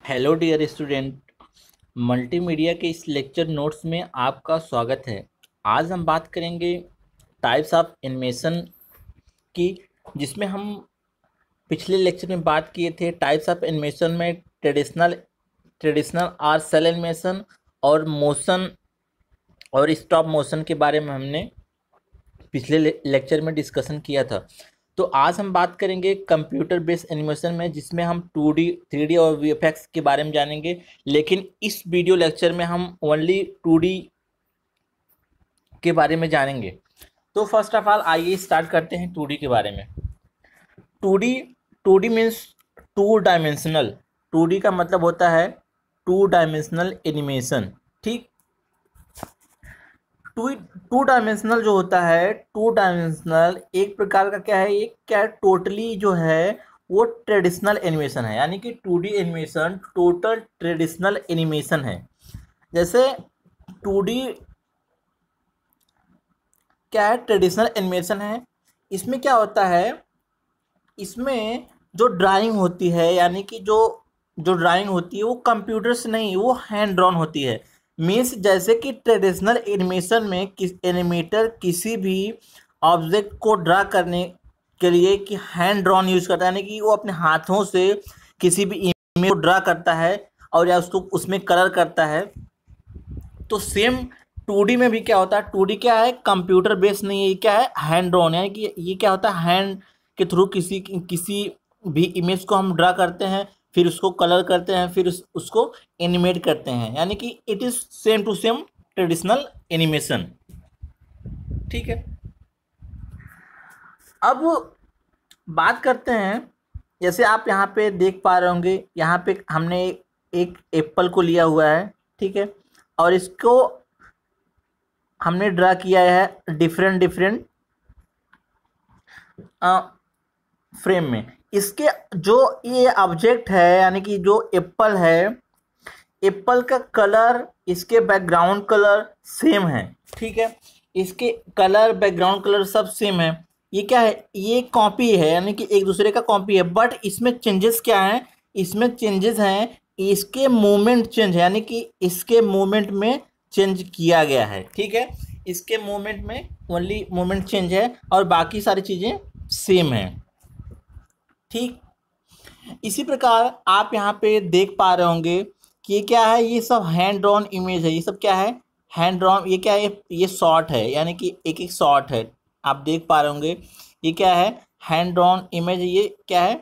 Hello dear student. Multimedia के इस lecture notes में आपका स्वागत है। आज हम बात करेंगे टाइप्स ऑफ एनिमेशन की, जिसमें हम पिछले लेक्चर में बात किए थे टाइप्स ऑफ एनिमेशन में ट्रेडिशनल ट्रेडिशनल और सेल एनिमेशन और मोशन और स्टॉप मोशन के बारे में हमने पिछले लेक्चर में डिस्कशन किया था। तो आज हम बात करेंगे कंप्यूटर बेस्ड एनिमेशन में, जिसमें हम 2D 3D और वीएफएक्स के बारे में जानेंगे। लेकिन इस वीडियो लेक्चर में हम ओनली 2D के बारे में जानेंगे। तो फर्स्ट ऑफ ऑल आइए स्टार्ट करते हैं 2D के बारे में। 2D 2D means two dimensional. 2D का मतलब होता है टू डायमेंशनल एनिमेशन। ठीक, टू डायमेंशनल जो होता है, टू डायमेंशनल एक प्रकार का क्या है, ये क्या है, टोटली जो है वो ट्रेडिशनल एनिमेशन है। यानी कि 2D animation total traditional animation है। जैसे 2D क्या है, ट्रेडिशनल एनिमेशन है। इसमें क्या होता है, इसमें जो ड्राइंग होती है, यानी कि जो जो ड्राइंग होती है वो कंप्यूटर से नहीं, वो हैंड ड्रॉन होती है। मीन्स जैसे कि ट्रेडिशनल एनिमेशन में एनिमेटर किसी भी ऑब्जेक्ट को ड्रा करने के लिए कि हैंड ड्रॉन यूज करता है, यानी कि वो अपने हाथों से किसी भी इमेज को ड्रा करता है और या उसको उसमें कलर करता है। तो सेम 2D में भी क्या होता है, 2D क्या है, कंप्यूटर बेस्ड नहीं है, ये क्या है, हैंड ड्रॉन। यानी कि ये क्या होता है, हैंड के थ्रू किसी किसी भी इमेज को हम ड्रा करते हैं, फिर उसको कलर करते हैं, फिर उसको एनिमेट करते हैं। यानी कि it is same to same traditional animation. ठीक है, अब बात करते हैं। जैसे आप यहाँ पे देख पा रहे होंगे, यहाँ पे हमने एक एप्पल को लिया हुआ है। ठीक है, और इसको हमने ड्रा किया है डिफरेंट डिफरेंट फ्रेम में। इसके जो ये ऑब्जेक्ट है, यानी कि जो एप्पल है, एप्पल का कलर, इसके बैकग्राउंड कलर सेम है। ठीक है, इसके कलर, बैकग्राउंड कलर सब सेम है। ये क्या है, ये कॉपी है, यानी कि एक दूसरे का कॉपी है। बट इसमें चेंजेस क्या है, इसमें चेंजेस हैं, इसके मूवमेंट चेंज है, यानी कि इसके मूवमेंट में चेंज किया गया है। ठीक है, इसके मूवमेंट में ओनली मूवमेंट चेंज है और बाकी सारी चीज़ें सेम है। ठीक, इसी प्रकार आप यहाँ पे देख पा रहे होंगे कि ये क्या है, ये सब हैंड ड्रॉन इमेज है। ये सब क्या है, हैंड ड्रॉन। ये क्या है, ये शॉट है, यानी कि एक एक शॉट है। आप देख पा रहे होंगे ये क्या है, हैंड ड्रॉन इमेज। ये क्या है,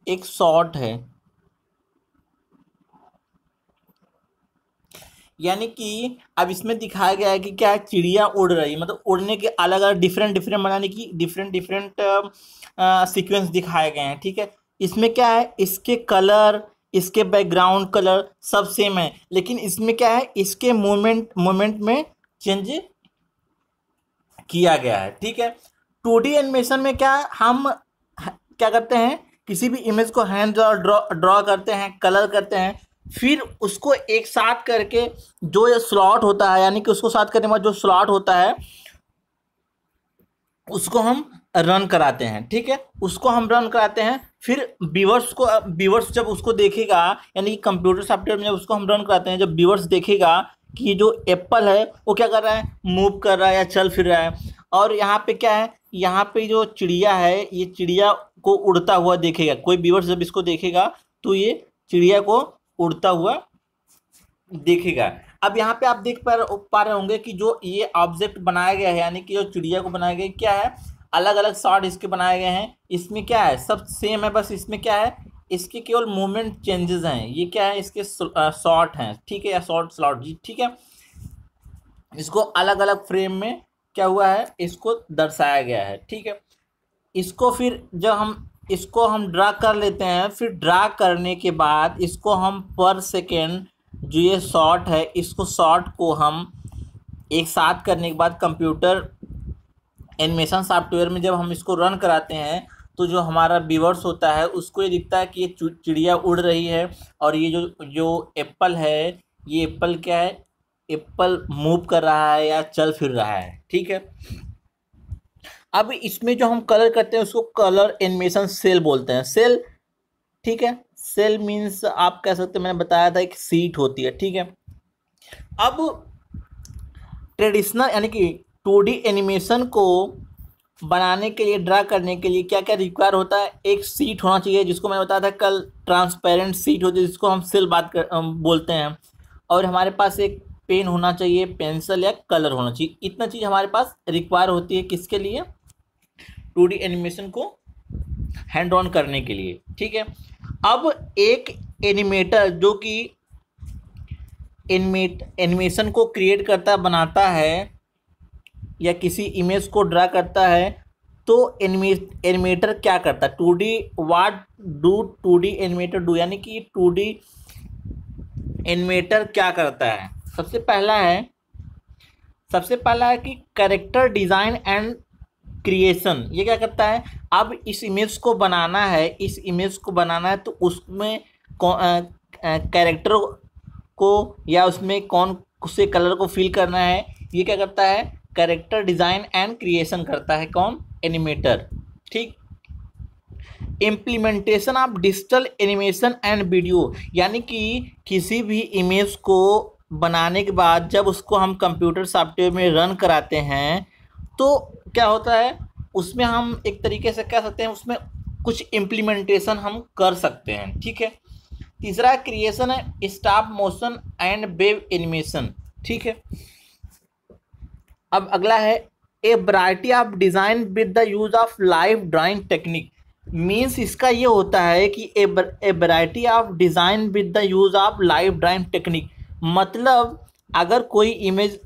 एक शॉट है। यानी कि अब इसमें दिखाया गया है कि क्या है, चिड़िया उड़ रही है, मतलब उड़ने के अलग अलग डिफरेंट डिफरेंट बनाने की डिफरेंट डिफरेंट सीक्वेंस दिखाए गए हैं। ठीक है, इसमें क्या है, इसके कलर, इसके बैकग्राउंड कलर सब सेम है, लेकिन इसमें क्या है, इसके मूवमेंट मूवमेंट में चेंज किया गया है। ठीक है, 2D एनिमेशन में क्या है, हम क्या करते हैं, किसी भी इमेज को हैंड ड्रॉ ड्रॉ करते हैं, कलर करते हैं, फिर उसको एक साथ करके जो ये स्लॉट होता है, यानी कि उसको साथ करने के बाद जो स्लॉट होता है उसको हम रन कराते हैं। ठीक है, उसको हम रन कराते हैं, फिर व्यूअर्स जब उसको देखेगा, यानी कि कंप्यूटर सॉफ्टवेयर में जब उसको हम रन कराते हैं, जब व्यूअर्स देखेगा कि ये जो एप्पल है वो क्या कर रहा है, मूव कर रहा है या चल फिर रहा है। और यहाँ पे क्या है, यहाँ पे जो चिड़िया है, ये चिड़िया को उड़ता हुआ देखेगा। कोई व्यूअर्स जब इसको देखेगा तो ये चिड़िया को उड़ता हुआ देखेगा। अब यहाँ पे आप देख पा रहे होंगे कि जो ये ऑब्जेक्ट बनाया गया है, यानी कि जो चिड़िया को बनाया गया, क्या है, अलग अलग शॉट इसके बनाए गए हैं। इसमें क्या है, सब सेम है, बस इसमें क्या है, इसके केवल मूवमेंट चेंजेस हैं। ये क्या है, इसके शॉट हैं। ठीक है, या शॉर्ट स्लॉट जी। ठीक है, इसको अलग अलग फ्रेम में क्या हुआ है, इसको दर्शाया गया है। ठीक है, इसको फिर जब हम इसको हम ड्रा कर लेते हैं, फिर ड्रा करने के बाद इसको हम पर सेकेंड जो ये शॉट है, इसको शॉट को हम एक साथ करने के बाद कंप्यूटर एनिमेशन सॉफ्टवेयर में जब हम इसको रन कराते हैं, तो जो हमारा व्यूअर्स होता है उसको ये दिखता है कि ये चिड़िया उड़ रही है, और ये जो जो एप्पल है, ये एप्पल क्या है, एप्पल मूव कर रहा है या चल फिर रहा है। ठीक है, अब इसमें जो हम कलर करते हैं उसको कलर एनिमेशन सेल बोलते हैं, सेल। ठीक है, सेल मीन्स आप कह सकते हैं, मैंने बताया था एक सीट होती है, ठीक है। अब ट्रेडिशनल यानी कि 2D एनिमेशन को बनाने के लिए, ड्रा करने के लिए क्या क्या रिक्वायर होता है, एक सीट होना चाहिए जिसको मैंने बताया था कल, ट्रांसपेरेंट सीट होती है जिसको हम सेल बोलते हैं, और हमारे पास एक पेन होना चाहिए, पेंसिल या कलर होना चाहिए। इतना चीज़ हमारे पास रिक्वायर होती है किसके लिए, 2D एनिमेशन को हैंड ऑन करने के लिए, ठीक है। अब एक एनिमेटर जो कि एनिमेशन को क्रिएट करता बनाता है या किसी इमेज को ड्रा करता है, तो एनिमेटर क्या करता है, 2D what do 2D animator do, यानी कि 2D एनिमेटर क्या करता है। सबसे पहला है कि कैरेक्टर डिज़ाइन एंड क्रिएशन। ये क्या करता है, अब इस इमेज को बनाना है, तो उसमें कैरेक्टर को या उसमें कौन से कलर को फिल करना है, ये क्या करता है, कैरेक्टर डिज़ाइन एंड क्रिएशन करता है कौन, एनिमेटर, ठीक। Implementation of digital animation and video, यानी कि किसी भी इमेज को बनाने के बाद जब उसको हम कंप्यूटर सॉफ्टवेयर में रन कराते हैं तो क्या होता है, उसमें हम एक तरीके से कह सकते हैं उसमें कुछ इम्प्लीमेंटेशन हम कर सकते हैं, ठीक है। तीसरा क्रिएशन है stop motion and wave animation, ठीक है। अब अगला है ए variety of design with the use of live drawing technique. Means इसका ये होता है कि ए variety of design with the use of live drawing technique, मतलब अगर कोई इमेज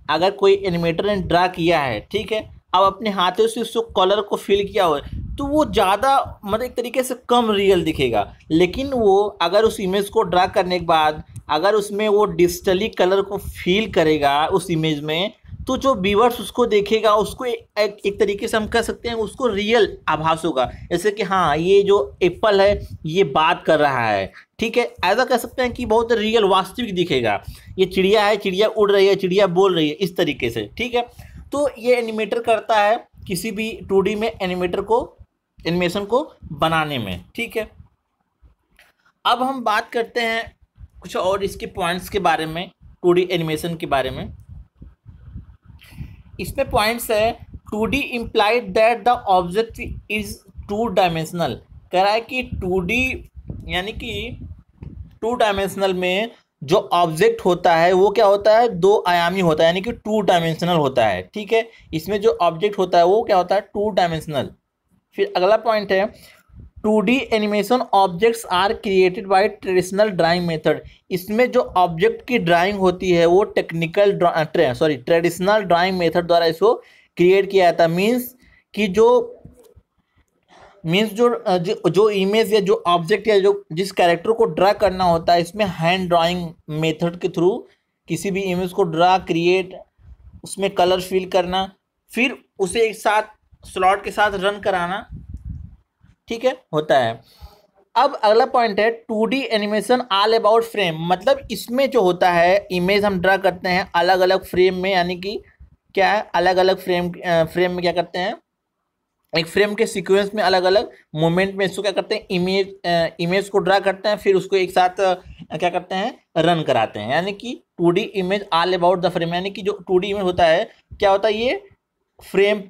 अगर कोई एनिमेटर ने ड्रा किया है, ठीक है, अब अपने हाथों से उस कलर को फिल किया हो तो वो ज़्यादा मतलब एक तरीके से कम रियल दिखेगा। लेकिन वो अगर उस इमेज को ड्रा करने के बाद अगर उसमें वो डिजिटली कलर को फील करेगा उस इमेज में, तो जो व्यूअर्स उसको देखेगा उसको एक तरीके से हम कह सकते हैं उसको रियल आभास होगा, जैसे कि हाँ ये जो एप्पल है ये बात कर रहा है, ठीक है। ऐसा कह सकते हैं कि बहुत रियल वास्तविक दिखेगा, ये चिड़िया है, चिड़िया उड़ रही है, चिड़िया बोल रही है, इस तरीके से, ठीक है। तो ये एनिमेटर करता है किसी भी 2D में एनिमेशन को बनाने में, ठीक है। अब हम बात करते हैं कुछ और इसके पॉइंट्स के बारे में, 2D एनिमेशन के बारे में। इसमें पॉइंट्स है 2D implied that the object is 2 dimensional. कह रहा है कि 2D यानी कि 2 डायमेंशनल में जो ऑब्जेक्ट होता है वो क्या होता है, 2 आयामी होता है, यानी कि 2 डायमेंशनल होता है, ठीक है। इसमें जो ऑब्जेक्ट होता है वो क्या होता है, 2 डायमेंशनल। फिर अगला पॉइंट है 2D animation objects are created by traditional drawing method. इसमें जो ऑब्जेक्ट की ड्राइंग होती है वो ट्रेडिशनल ड्राइंग मेथड द्वारा इसको क्रिएट किया जाता है। मीन्स कि जो इमेज या जो ऑब्जेक्ट या जो जिस कैरेक्टर को ड्रा करना होता है, इसमें हैंड ड्राइंग मेथड के थ्रू किसी भी इमेज को ड्रा, क्रिएट, उसमें कलर फिल करना, फिर उसे एक साथ स्लॉट के साथ रन कराना, ठीक है, होता है। अब अगला पॉइंट है 2D animation all about frame. मतलब इसमें जो होता है इमेज हम ड्रा करते हैं अलग अलग फ्रेम में, यानी कि क्या है, अलग अलग फ्रेम में क्या करते हैं, एक फ्रेम के सीक्वेंस में अलग अलग मोमेंट में इसको क्या करते हैं, इमेज को ड्रा करते हैं, फिर उसको एक साथ क्या करते हैं, रन कराते हैं। यानी कि 2D image all about the frame, यानी कि जो 2D इमेज होता है क्या होता है, ये फ्रेम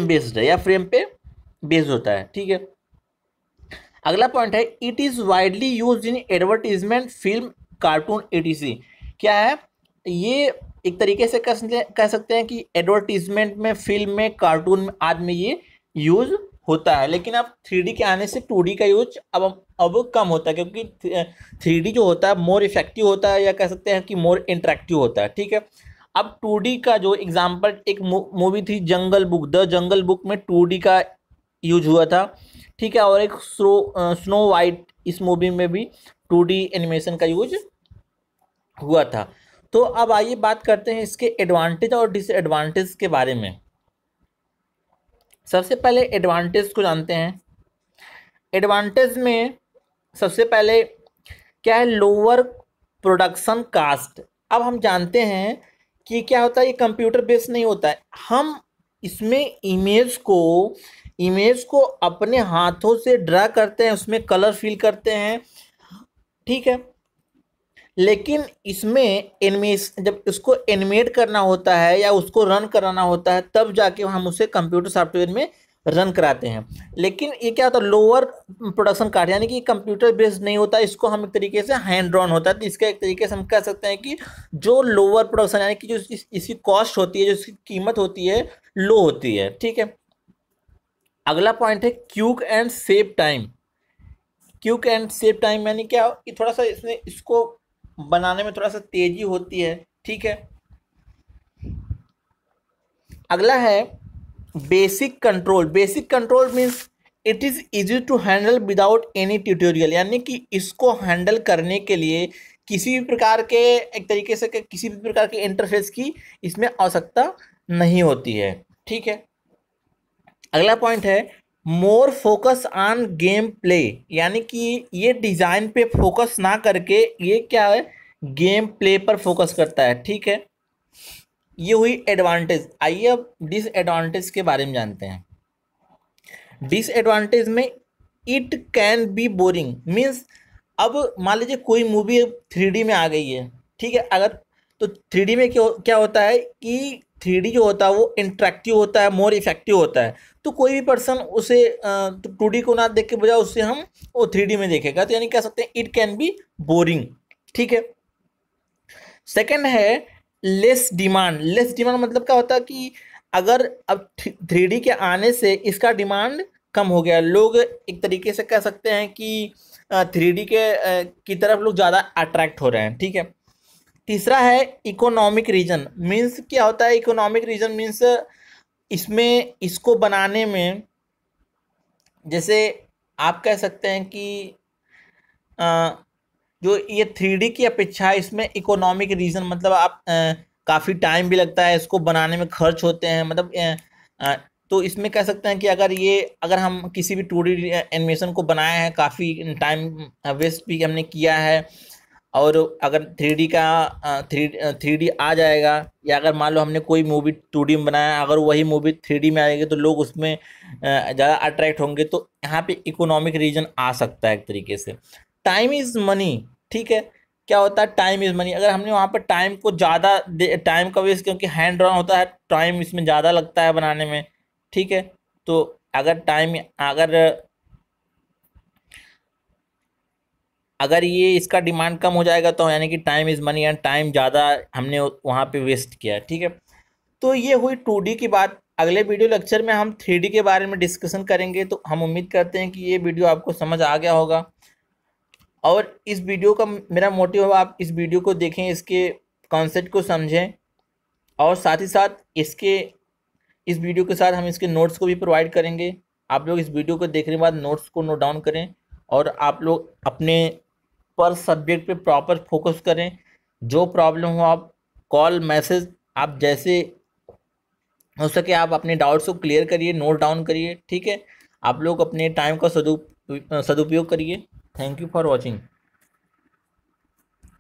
बेस्ड है या फ्रेम पे बेस्ड होता है, ठीक है। अगला पॉइंट है it is widely use in advertisement, film, cartoon etc। क्या है ये, एक तरीके से कह सकते हैं कि एडवर्टीजमेंट में, फिल्म में, कार्टून में आदि में ये यूज होता है। लेकिन अब 3D के आने से 2D का यूज अब कम होता है, क्योंकि 3D जो होता है मोर इफेक्टिव होता है या कह सकते हैं कि मोर इंटरेक्टिव होता है, ठीक है। अब 2D का जो एग्जाम्पल, एक मूवी थी जंगल बुक, द जंगल बुक में 2D का यूज हुआ था, ठीक है। और एक स्नो वाइट, इस मूवी में भी 2D एनिमेशन का यूज हुआ था। तो अब आइए बात करते हैं इसके एडवांटेज और डिसएडवांटेज के बारे में। सबसे पहले एडवांटेज को जानते हैं। एडवांटेज में सबसे पहले क्या है, लोअर प्रोडक्शन कास्ट। अब हम जानते हैं कि क्या होता है, ये कंप्यूटर बेस्ड नहीं होता है, हम इसमें इमेज को अपने हाथों से ड्रा करते हैं, उसमें कलर फिल करते हैं, ठीक है। लेकिन इसमें एनिमेशन, जब उसको एनिमेट करना होता है या उसको रन कराना होता है, तब जाके हम उसे कंप्यूटर सॉफ्टवेयर में रन कराते हैं। लेकिन ये क्या होता है, लोअर प्रोडक्शन कार्ड, यानी कि कंप्यूटर बेस्ड नहीं होता, इसको हम एक तरीके से हैंड ड्रॉन होता है। तो इसका एक तरीके से हम कह सकते हैं कि जो लोअर प्रोडक्शन, यानी कि जो इसकी कॉस्ट होती है, जो इसकी कीमत होती है, लो होती है, ठीक है। अगला पॉइंट है quick and save time. Quick and save time यानी क्या, कि थोड़ा सा इसमें इसको बनाने में थोड़ा सा तेजी होती है, ठीक है। अगला है basic control. Basic control means it is easy to handle without any tutorial, यानी कि इसको हैंडल करने के लिए किसी भी प्रकार के, एक तरीके से किसी भी प्रकार के इंटरफेस की इसमें आवश्यकता नहीं होती है, ठीक है। अगला पॉइंट है more focus on game play, यानी कि ये डिज़ाइन पे फोकस ना करके ये क्या है, गेम प्ले पर फोकस करता है, ठीक है। ये हुई एडवांटेज। आइए अब डिसएडवांटेज के बारे में जानते हैं। डिसएडवांटेज में it can be boring, means अब मान लीजिए कोई मूवी 3D में आ गई है, ठीक है। अगर तो 3D में क्या होता है कि 3D जो होता है वो इंटरेक्टिव होता है, मोर इफेक्टिव होता है। तो कोई भी पर्सन उसे 2D को ना देख के बजाय उससे हम वो 3D में देखेगा, तो यानी कह सकते हैं इट कैन बी बोरिंग, ठीक है। सेकंड है लेस डिमांड। लेस डिमांड मतलब क्या होता है कि अगर अब 3D के आने से इसका डिमांड कम हो गया, लोग एक तरीके से कह सकते हैं कि 3D की तरफ लोग ज़्यादा अट्रैक्ट हो रहे हैं, ठीक है। तीसरा है इकोनॉमिक रीजन। मीन्स क्या होता है इकोनॉमिक रीजन, मीन्स इसमें इसको बनाने में, जैसे आप कह सकते हैं कि जो ये 3D की अपेक्षा है, इसमें इकोनॉमिक रीजन मतलब आप काफ़ी टाइम भी लगता है, इसको बनाने में खर्च होते हैं, मतलब तो इसमें कह सकते हैं कि अगर हम किसी भी 2D एनिमेशन को बनाए हैं, काफ़ी टाइम वेस्ट भी हमने किया है, और अगर 3D का 3D आ जाएगा, या अगर मान लो हमने कोई मूवी 2D में बनाया, अगर वही मूवी 3D में आएगी तो लोग उसमें ज़्यादा अट्रैक्ट होंगे, तो यहाँ पे इकोनॉमिक रीजन आ सकता है एक तरीके से। टाइम इज़ मनी, ठीक है। क्या होता है टाइम इज़ मनी, अगर हमने वहाँ पर टाइम को ज़्यादा टाइम का वेस्ट, क्योंकि हैंड ड्रॉन होता है, टाइम इसमें ज़्यादा लगता है बनाने में, ठीक है। तो अगर ये इसका डिमांड कम हो जाएगा, तो यानी कि time is money, and time ज़्यादा हमने वहाँ पे वेस्ट किया, ठीक है। तो ये हुई 2D की बात। अगले वीडियो लेक्चर में हम 3D के बारे में डिस्कशन करेंगे। तो हम उम्मीद करते हैं कि ये वीडियो आपको समझ आ गया होगा, और इस वीडियो का मेरा मोटिव है आप इस वीडियो को देखें, इसके कॉन्सेप्ट को समझें, और साथ ही साथ इस वीडियो के साथ हम इसके नोट्स को भी प्रोवाइड करेंगे। आप लोग इस वीडियो को देखने के बाद नोट्स को नोट डाउन करें, और आप लोग अपने पर सब्जेक्ट पे प्रॉपर फोकस करें। जो प्रॉब्लम हो आप कॉल मैसेज, आप जैसे हो सके आप अपने डाउट्स को क्लियर करिए, नोट डाउन करिए, ठीक है। आप लोग अपने टाइम का सदुपयोग करिए। Thank you for watching.